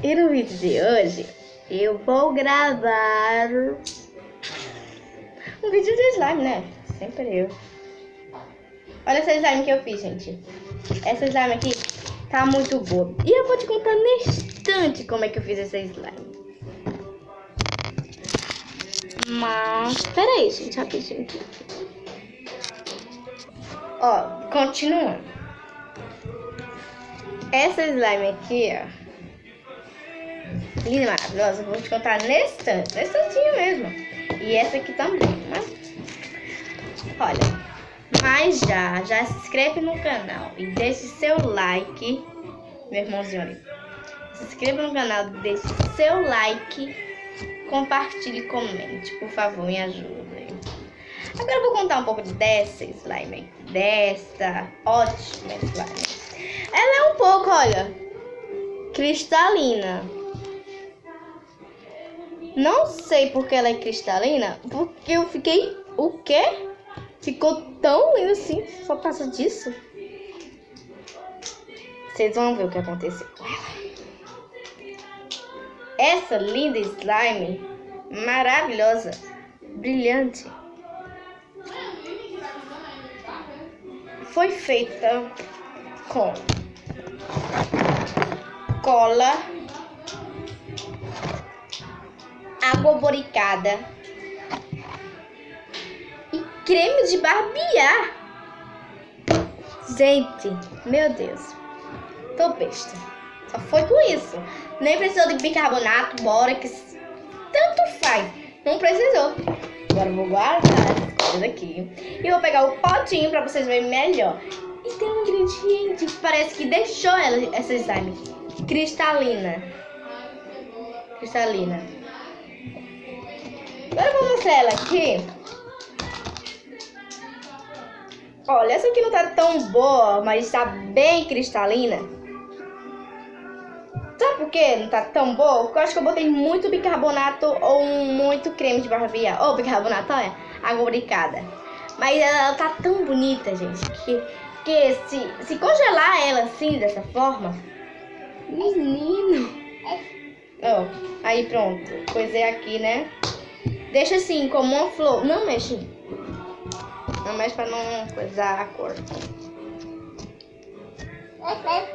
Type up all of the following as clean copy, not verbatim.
E no vídeo de hoje, eu vou gravar um vídeo de slime, né? Sempre eu. Olha essa slime que eu fiz, gente. Essa slime aqui tá muito boa. E eu vou te contar no instante como é que eu fiz essa slime. Mas, peraí, gente, rapidinho aqui. Ó, continuando. Essa slime aqui, ó, linda, maravilhosa, eu vou te contar nesse instantinho mesmo. E essa aqui também, mas olha, mas já se inscreve no canal e deixe seu like, meu irmãozinho ali. Se inscreva no canal, deixe seu like, compartilhe e comente, por favor, me ajude. Agora eu vou contar um pouco dessa slime, desta ótima slime. Ela é um pouco, olha, cristalina. Não sei porque ela é cristalina, porque eu fiquei... O quê? Ficou tão lindo assim, só por causa disso. Vocês vão ver o que aconteceu com ela. Essa linda slime, maravilhosa, brilhante, foi feita com cola, água boricada e creme de barbear. Gente, meu Deus, tô besta. Só foi com isso. Nem precisou de bicarbonato, bórax, tanto faz. Não precisou. Agora eu vou guardar essas coisas aqui e vou pegar o potinho pra vocês verem melhor. E tem um ingrediente que parece que deixou essa slime cristalina. Cristalina. Agora eu vou mostrar ela aqui. Olha, essa aqui não tá tão boa, mas tá bem cristalina. Sabe por que não tá tão boa? Porque eu acho que eu botei muito bicarbonato ou muito creme de barbear. Ou bicarbonato, olha, água boricada. Mas ela tá tão bonita, gente, que se congelar ela assim, dessa forma... Menino! Ó, aí pronto. Coisei aqui, né? Deixa assim, como uma flor. Não mexe. Não mexe pra não coisar a cor.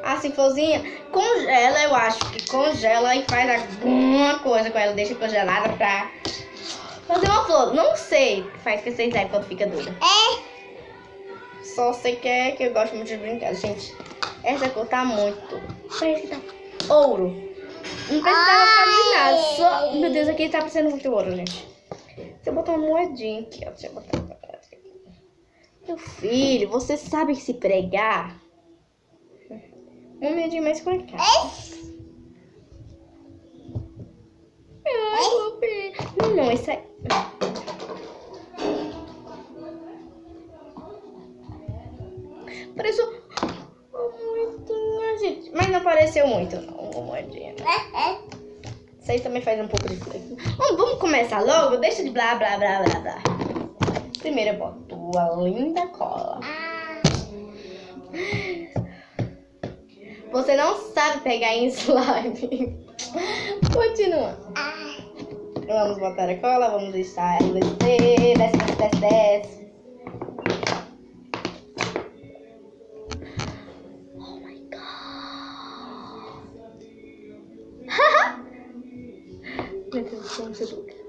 Assim, florzinha. Congela, eu acho que congela e faz alguma coisa com ela. Deixa congelada pra fazer uma flor. Não sei o que faz com vocês aí quando fica dura. Só sei que eu gosto muito de brincar. Gente, essa cor tá muito... Parece que tá ouro. Não precisava fazer nada. Só... Meu Deus, aqui tá parecendo muito ouro, gente. Se eu botar uma moedinha aqui, ó. Deixa eu botar uma moedinha aqui. Meu filho, você sabe que se pregar... Uma moedinha mais pra cá. Não, isso aí... Pareceu uma moedinha, gente. Mas não pareceu muito, não. Uma moedinha. Isso aí também faz um pouco de frio. Vamos começar logo? Deixa de blá, blá, blá, blá, blá. Primeiro eu boto a linda cola. Você não sabe pegar em slime. Continua. Vamos botar a cola, vamos deixar ela descer. Desce. Oh my god. Meu Deus, como você fica?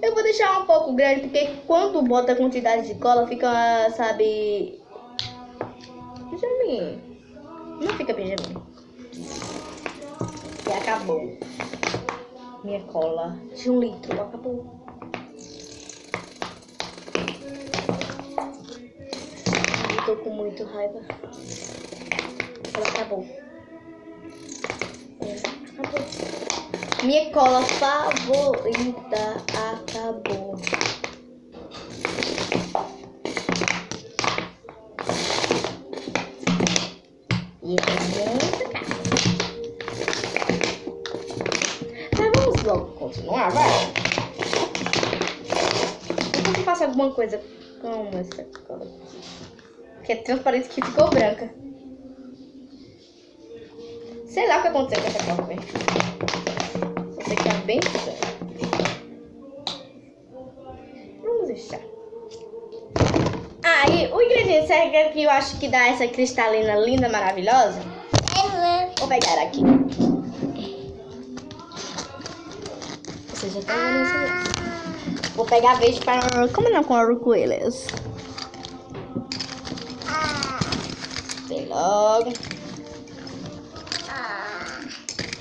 Eu vou deixar um pouco grande, porque quando bota a quantidade de cola, fica, sabe... Benjamin. Não fica Benjamin. E acabou. Minha cola de 1 litro. Acabou. Eu tô com muito raiva. Ela acabou. Acabou. Minha cola favorita acabou. E vamos logo continuar, vai. Depois eu faço alguma coisa com essa cola aqui, que é transparente, que ficou branca. Sei lá o que aconteceu com essa porta, velho. Só sei que é bem estranho. Vamos deixar. E o ingrediente secreto que eu acho que dá essa cristalina linda, maravilhosa. Vou pegar aqui. Você já tá vendo isso mesmo. Vou pegar a vez para combinar com arco-íris. Vem logo.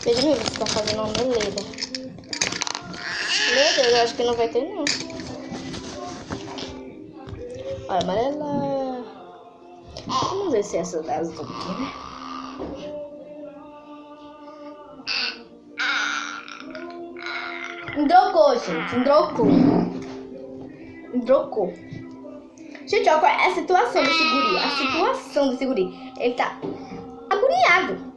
Veja, meu, você tá fazendo uma beleza. Meu Deus, eu acho que não vai ter, não. Olha, amarela. Vamos ver se essa dá azul aqui, né? Endrocou, gente. Endrocou. Gente, olha qual é a situação desse guri. A situação desse guri. Ele tá agoniado.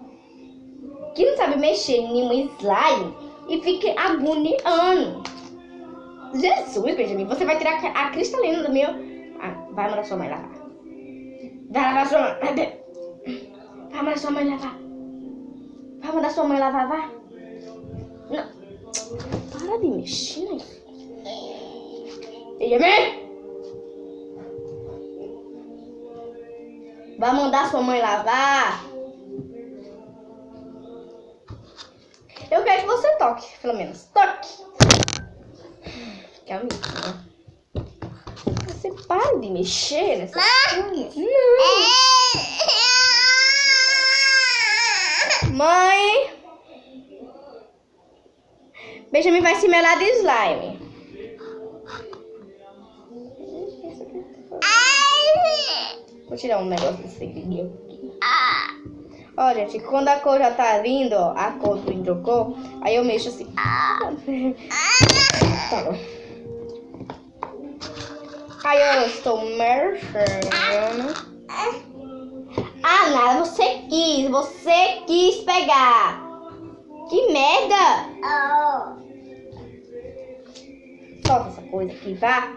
Que não sabe mexer em um slime e fica agoniando. Jesus, Benjamin, você vai tirar a cristalina do meu... vai mandar sua mãe lavar. Vai lavar sua mãe. Vai mandar sua mãe lavar. Vai mandar sua mãe lavar, vai. Não. Para de mexer, né? Benjamin! Vai mandar sua mãe lavar. Eu quero que você toque, pelo menos. Toque! Calma aí. Você para de mexer nessa coisa. Não! Mãe! Benjamin vai se melar de slime. Vou tirar um negócio desse aqui. Ó, gente, quando a cor já tá vindo, ó, a cor do endrocou, aí eu mexo assim. Tá bom. Aí eu estou mexendo. Nada, você quis pegar. Que merda! Solta essa coisa aqui, vá.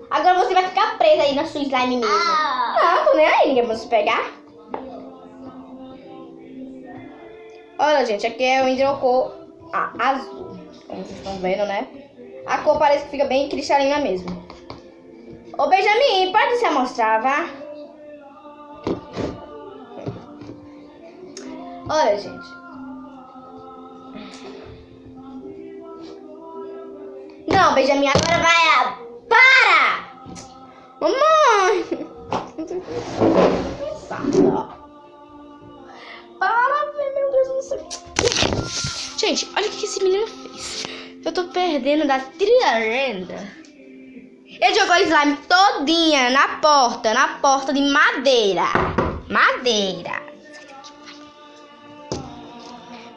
Agora você vai ficar presa aí na sua slime mesmo. Não, tô nem aí, ninguém vai se pegar. Olha, gente, aqui é o endrocou azul. Como vocês estão vendo, né? A cor parece que fica bem cristalina mesmo. Ô, Benjamin, pode se amostrar, vá? Olha, gente. Não, Benjamin, agora vai. Para! Mamãe! Para, meu Deus do céu. Gente, olha o que esse menino fez. Eu tô perdendo da trilharenda. Ele jogou slime todinha na porta de madeira.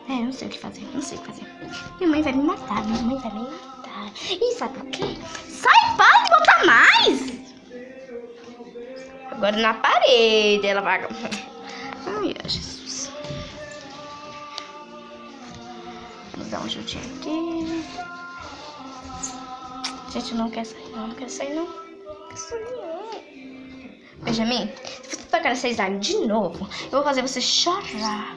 Não sei o que fazer, Minha mãe vai me matar, E sabe o quê? Sai, para de botar mais! Agora na parede ela vai... Ai, Jesus. Vamos dar um juntinho aqui. Gente, não quer sair não. Benjamin, se você tocar nessa slime de novo, eu vou fazer você chorar.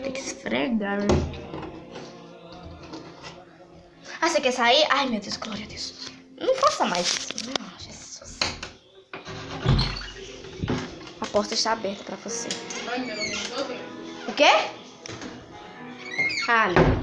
Tem que esfregar. Você quer sair? Ai, meu Deus, glória a Deus. Não faça mais isso. Não, Jesus. A porta está aberta pra você. O quê? Não.